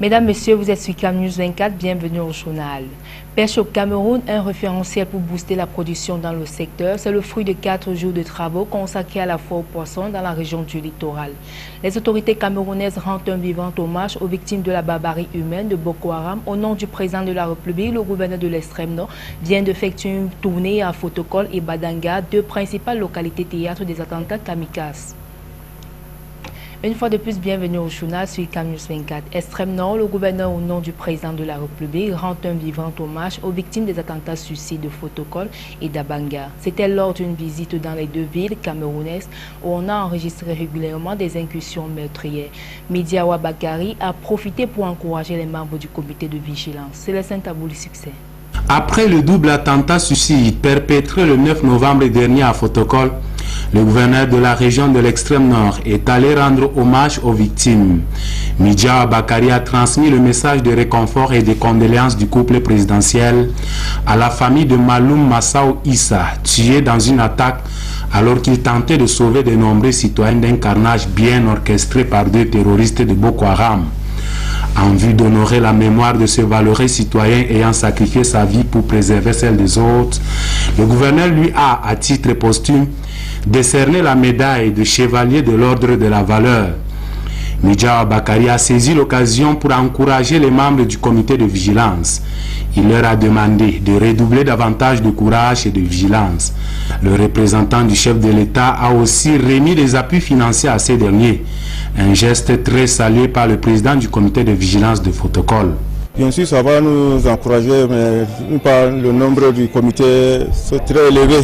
Mesdames, Messieurs, vous êtes sur Cam News 24, bienvenue au journal. Pêche au Cameroun, un référentiel pour booster la production dans le secteur. C'est le fruit de 4 jours de travaux consacrés à la fois aux poissons dans la région du littoral. Les autorités camerounaises rendent un vivant hommage aux victimes de la barbarie humaine de Boko Haram. Au nom du président de la République, le gouverneur de l'extrême nord vient d'effectuer une tournée à Fotokol et Badanga, deux principales localités théâtres des attentats kamikazes. Une fois de plus, bienvenue au journal sur Cam News 24. Extrême Nord, le gouverneur au nom du président de la République rend un vivant hommage aux victimes des attentats suicides de Fotokol et d'Abanga. C'était lors d'une visite dans les deux villes camerounaises où on a enregistré régulièrement des incursions meurtrières. Midiawa Bakari a profité pour encourager les membres du comité de vigilance. C'est le Saint-Abouli succès. Après le double attentat suicide perpétré le 9 novembre dernier à Fotokol, le gouverneur de la région de l'extrême nord est allé rendre hommage aux victimes. Midja Bakari a transmis le message de réconfort et de condoléances du couple présidentiel à la famille de Maloum Massaou Issa, tué dans une attaque alors qu'il tentait de sauver de nombreux citoyens d'un carnage bien orchestré par deux terroristes de Boko Haram. En vue d'honorer la mémoire de ce valeureux citoyen ayant sacrifié sa vie pour préserver celle des autres, le gouverneur lui a, à titre posthume, décerné la médaille de chevalier de l'ordre de la valeur. Midja Bakari a saisi l'occasion pour encourager les membres du comité de vigilance. Il leur a demandé de redoubler davantage de courage et de vigilance. Le représentant du chef de l'État a aussi remis des appuis financiers à ces derniers, un geste très salué par le président du comité de vigilance de Fotokol. Bien sûr, ça va nous encourager, mais par le nombre du comité, c'est très élevé.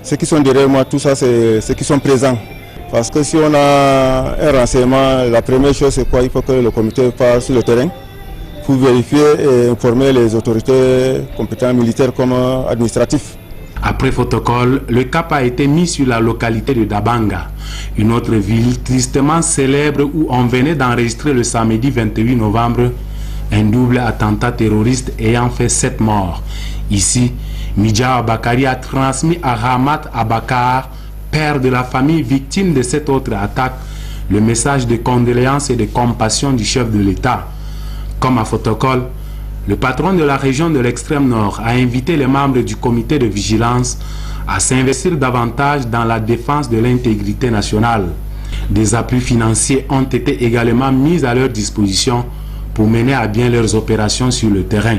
Ceux qui sont derrière moi, tout ça, c'est ceux qui sont présents. Parce que si on a un renseignement, la première chose, c'est quoi? Il faut que le comité parte sur le terrain pour vérifier et informer les autorités compétentes militaires comme administratives. Après Fotokol, le cap a été mis sur la localité de Dabanga, une autre ville tristement célèbre où on venait d'enregistrer le samedi 28 novembre un double attentat terroriste ayant fait 7 morts. Ici, Midja Bakari a transmis à Ramat Abakar, père de la famille victime de cette autre attaque, le message de condoléances et de compassion du chef de l'État. Comme à Fotokol, le patron de la région de l'extrême nord a invité les membres du comité de vigilance à s'investir davantage dans la défense de l'intégrité nationale. Des appuis financiers ont été également mis à leur disposition pour mener à bien leurs opérations sur le terrain.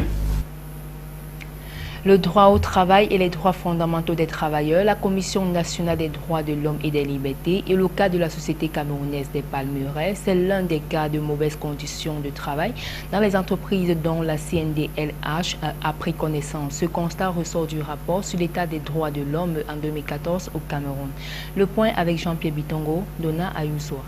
Le droit au travail et les droits fondamentaux des travailleurs, la Commission nationale des droits de l'homme et des libertés et le cas de la Société camerounaise des Palmeraies, c'est l'un des cas de mauvaises conditions de travail dans les entreprises dont la CNDLH a pris connaissance. Ce constat ressort du rapport sur l'état des droits de l'homme en 2014 au Cameroun. Le point avec Jean-Pierre Bitongo, Donna Ayusoa.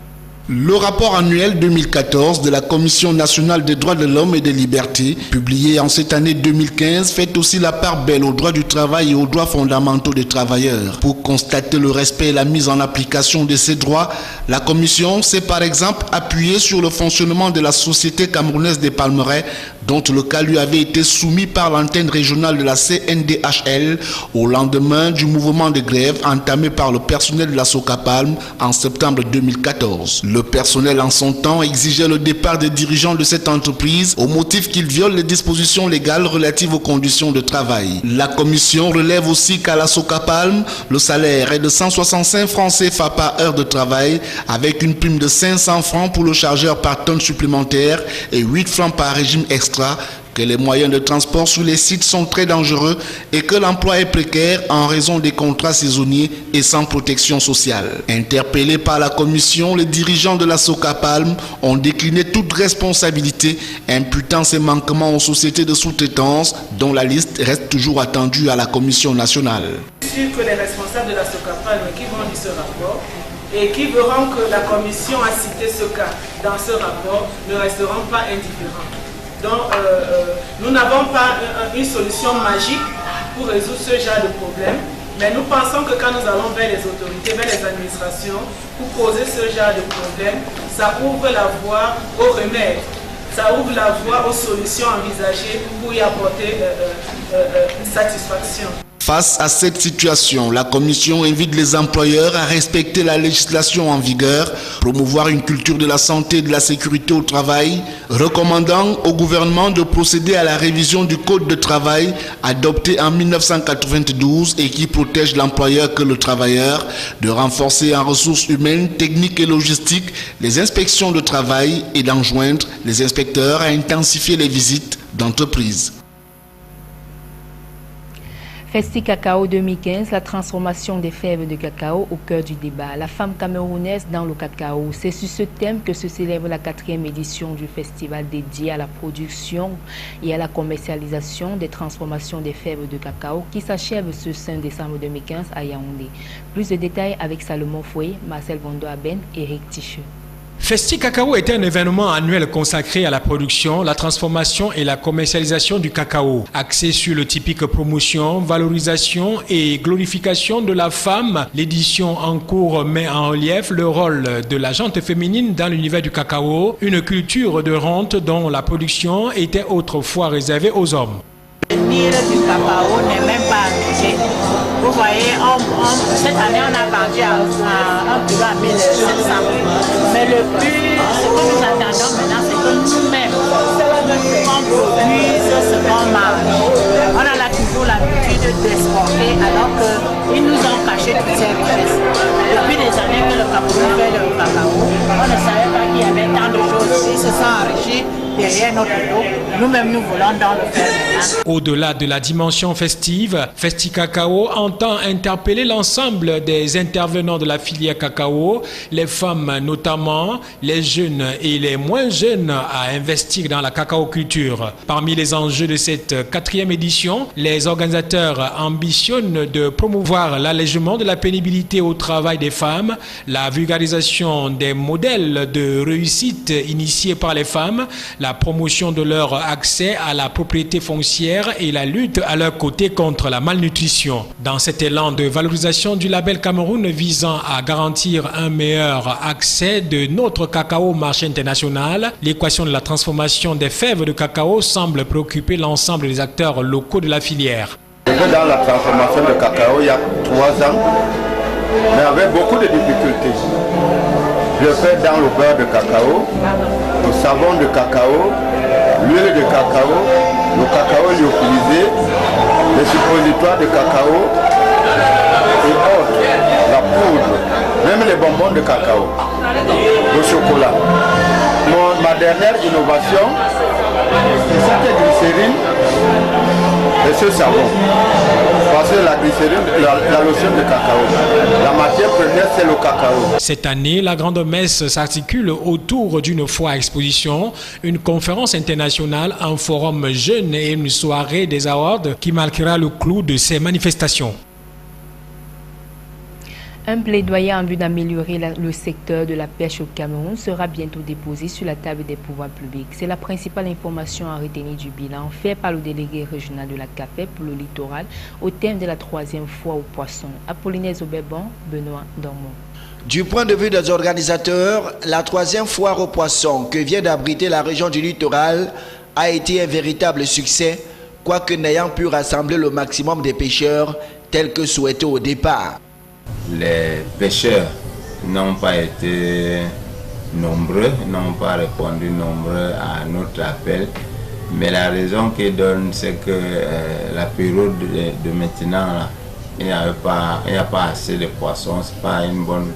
Le rapport annuel 2014 de la Commission nationale des droits de l'homme et des libertés, publié en cette année 2015, fait aussi la part belle aux droits du travail et aux droits fondamentaux des travailleurs. Pour constater le respect et la mise en application de ces droits, la Commission s'est par exemple appuyée sur le fonctionnement de la Société camerounaise des Palmeraies, dont le cas lui avait été soumis par l'antenne régionale de la CNDHL au lendemain du mouvement de grève entamé par le personnel de la Socapalm en septembre 2014. Le personnel en son temps exigeait le départ des dirigeants de cette entreprise au motif qu'ils violent les dispositions légales relatives aux conditions de travail. La commission relève aussi qu'à la Socapalm, le salaire est de 165 francs CFA par heure de travail avec une prime de 500 francs pour le chargeur par tonne supplémentaire et 8 francs par régime extra, que les moyens de transport sur les sites sont très dangereux et que l'emploi est précaire en raison des contrats saisonniers et sans protection sociale. Interpellés par la commission, les dirigeants de la Socapalm ont décliné toute responsabilité, imputant ces manquements aux sociétés de sous-traitance dont la liste reste toujours attendue à la commission nationale. Je suis sûr que les responsables de la Socapalm qui vont lire ce rapport et qui verront que la commission a cité ce cas dans ce rapport ne resteront pas indifférents. Donc, nous n'avons pas une solution magique pour résoudre ce genre de problème, mais nous pensons que quand nous allons vers les autorités, vers les administrations, pour poser ce genre de problème, ça ouvre la voie aux remèdes, ça ouvre la voie aux solutions envisagées pour y apporter satisfaction. Face à cette situation, la Commission invite les employeurs à respecter la législation en vigueur, promouvoir une culture de la santé et de la sécurité au travail, recommandant au gouvernement de procéder à la révision du Code de travail adopté en 1992 et qui protège l'employeur que le travailleur, de renforcer en ressources humaines, techniques et logistiques les inspections de travail et d'enjoindre les inspecteurs à intensifier les visites d'entreprises. Festi Cacao 2015, la transformation des fèves de cacao au cœur du débat. La femme camerounaise dans le cacao. C'est sur ce thème que se célèbre la 4e édition du festival dédié à la production et à la commercialisation des transformations des fèves de cacao qui s'achève ce 5 décembre 2015 à Yaoundé. Plus de détails avec Salomon Foué, Marcel Bondo-Aben et Eric Ticheux. Festi Cacao est un événement annuel consacré à la production, la transformation et la commercialisation du cacao, axé sur le typique promotion, valorisation et glorification de la femme. L'édition en cours met en relief le rôle de la gente féminine dans l'univers du cacao, une culture de rente dont la production était autrefois réservée aux hommes. L'avenir du cacao n'est même pas arrivé. Vous voyez, cette année on a vendu à 1 kilo à 1700. Mais le plus, ce que nous attendons maintenant, c'est que nous-mêmes, on produise ce qu'on mange. On a toujours l'habitude d'exporter alors qu'ils nous ont caché toutes ces richesses. Depuis des années que le Cameroun fait le cacao, on ne savait pas qu'il y avait tant de choses. Ils se sont enrichis derrière notre dos. Nous-mêmes, nous voulons dans le faire maintenant. Au-delà de la dimension festive, Festi Cacao entend interpeller l'ensemble des intervenants de la filière cacao, les femmes notamment, les jeunes et les moins jeunes à investir dans la cacaoculture. Parmi les enjeux de cette 4e édition, les organisateurs ambitionnent de promouvoir l'allègement de la pénibilité au travail des femmes, la vulgarisation des modèles de réussite initiés par les femmes, la promotion de leur accès à la propriété foncière et la lutte à leur côté contre la malnutrition. Dans cet élan de valorisation du label Cameroun visant à garantir un meilleur accès de notre cacao au marché international, l'équation de la transformation des fèves de cacao semble préoccuper l'ensemble des acteurs locaux de la filière. Dans la transformation de cacao il y a 3 ans, mais avec beaucoup de difficultés. Je fais dans le beurre de cacao, le savon de cacao, l'huile de cacao, le cacao lyophilisé, les suppositoires de cacao et autres, la poudre, même les bonbons de cacao, le chocolat. Ma dernière innovation, c'est cette glycérine et ce savon. Parce que la glycérine, la lotion de cacao, la matière première c'est le cacao. Cette année, la Grande Messe s'articule autour d'une foire exposition, une conférence internationale, un forum jeune et une soirée des awards qui marquera le clou de ces manifestations. Un plaidoyer en vue d'améliorer le secteur de la pêche au Cameroun sera bientôt déposé sur la table des pouvoirs publics. C'est la principale information à retenir du bilan fait par le délégué régional de la CAPEP pour le littoral au thème de la 3e foire aux poissons. Apollinaire Zobebon, Benoît Dormont. Du point de vue des organisateurs, la 3e foire aux poissons que vient d'abriter la région du littoral a été un véritable succès, quoique n'ayant pu rassembler le maximum des pêcheurs tel que souhaité au départ. Les pêcheurs n'ont pas été nombreux, n'ont pas répondu nombreux à notre appel. Mais la raison qu'ils donnent, c'est que la période de maintenant, là, il n'y a pas assez de poissons, ce n'est pas une bonne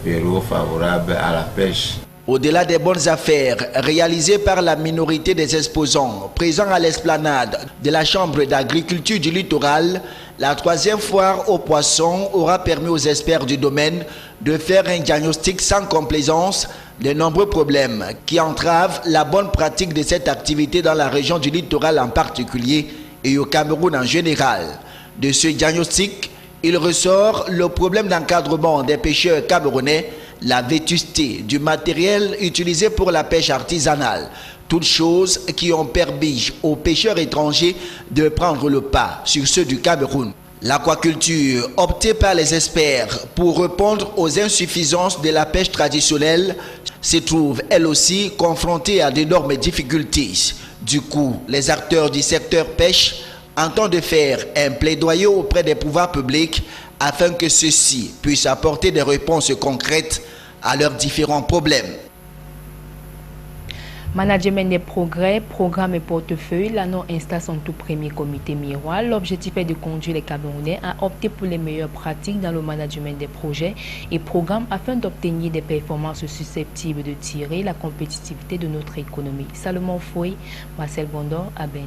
période favorable à la pêche. Au-delà des bonnes affaires réalisées par la minorité des exposants présents à l'esplanade de la Chambre d'agriculture du littoral, la 3e foire aux poissons aura permis aux experts du domaine de faire un diagnostic sans complaisance des nombreux problèmes qui entravent la bonne pratique de cette activité dans la région du littoral en particulier et au Cameroun en général. De ce diagnostic, il ressort le problème d'encadrement des pêcheurs camerounais, la vétusté du matériel utilisé pour la pêche artisanale, toutes choses qui ont permis aux pêcheurs étrangers de prendre le pas sur ceux du Cameroun. L'aquaculture, optée par les experts pour répondre aux insuffisances de la pêche traditionnelle, se trouve elle aussi confrontée à d'énormes difficultés. Du coup, les acteurs du secteur pêche entend de faire un plaidoyer auprès des pouvoirs publics afin que ceux-ci puissent apporter des réponses concrètes à leurs différents problèmes. Management des progrès, programmes et portefeuilles, l'ANOR installe son tout premier comité miroir. L'objectif est de conduire les Camerounais à opter pour les meilleures pratiques dans le management des projets et programmes afin d'obtenir des performances susceptibles de tirer la compétitivité de notre économie. Salomon Foy, Marcel Bondor, Aben.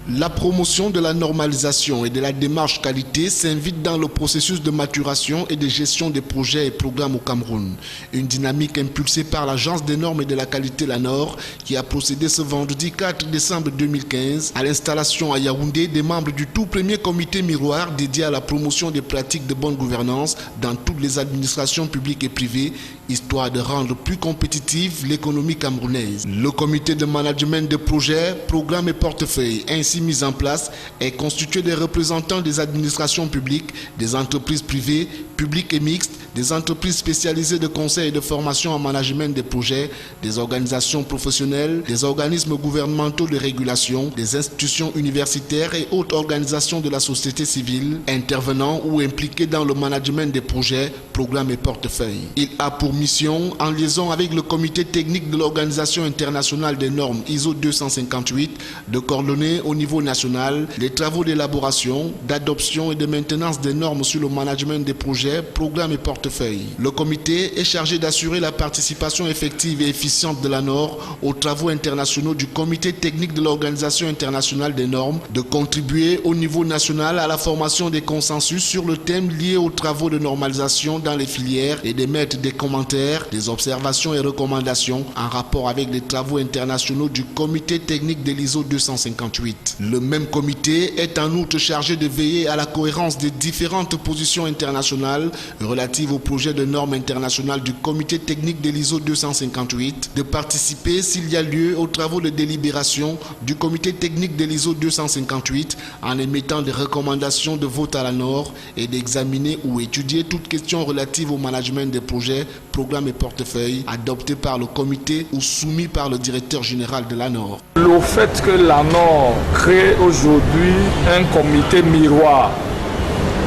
La promotion de la normalisation et de la démarche qualité s'invite dans le processus de maturation et de gestion des projets et programmes au Cameroun. Une dynamique impulsée par l'Agence des normes et de la qualité l'ANOR qui a procédé ce vendredi 4 décembre 2015 à l'installation à Yaoundé des membres du tout premier comité miroir dédié à la promotion des pratiques de bonne gouvernance dans toutes les administrations publiques et privées, histoire de rendre plus compétitive l'économie camerounaise. Le comité de management de projets, programmes et portefeuilles ainsi mis en place est constitué des représentants des administrations publiques, des entreprises privées, publiques et mixtes, des entreprises spécialisées de conseil et de formation en management des projets, des organisations professionnelles, des organismes gouvernementaux de régulation, des institutions universitaires et autres organisations de la société civile intervenant ou impliquées dans le management des projets, programmes et portefeuilles. Il a pour mission, en liaison avec le comité technique de l'Organisation internationale des normes ISO 258, de coordonner au niveau national les travaux d'élaboration, d'adoption et de maintenance des normes sur le management des projets, programmes et portefeuilles. Le comité est chargé d'assurer la participation effective et efficiente de l'ANOR aux travaux internationaux du comité technique de l'Organisation internationale des normes, de contribuer au niveau national à la formation des consensus sur le thème lié aux travaux de normalisation dans les filières et d'émettre des commentaires, des observations et recommandations en rapport avec les travaux internationaux du comité technique de l'ISO 258. Le même comité est en outre chargé de veiller à la cohérence des différentes positions internationales relatives au projet de normes internationales du comité technique de l'ISO 258, de participer s'il y a lieu aux travaux de délibération du comité technique de l'ISO 258 en émettant des recommandations de vote à l'ANOR et d'examiner ou étudier toute question relative au management des projets, programmes et portefeuilles adoptés par le comité ou soumis par le directeur général de l'ANOR. Le fait que l'ANOR crée aujourd'hui un comité miroir,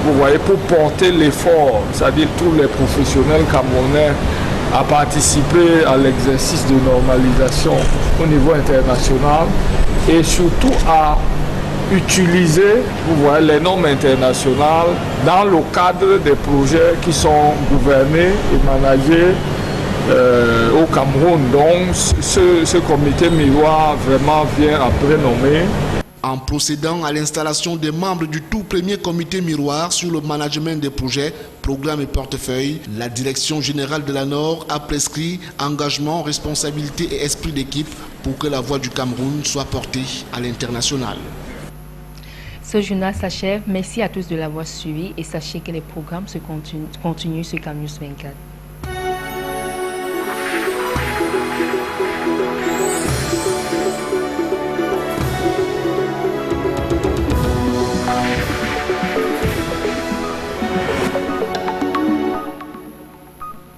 vous voyez, pour porter l'effort, c'est-à-dire tous les professionnels camerounais à participer à l'exercice de normalisation au niveau international et surtout à utiliser, vous voyez, les normes internationales dans le cadre des projets qui sont gouvernés et managés au Cameroun. Donc ce comité miroir vraiment vient à prénommer. En procédant à l'installation des membres du tout premier comité miroir sur le management des projets, programmes et portefeuilles, la direction générale de l'ANOR a prescrit engagement, responsabilité et esprit d'équipe pour que la voix du Cameroun soit portée à l'international. Ce journal s'achève. Merci à tous de l'avoir suivi et sachez que les programmes se continuent sur CamNews 24.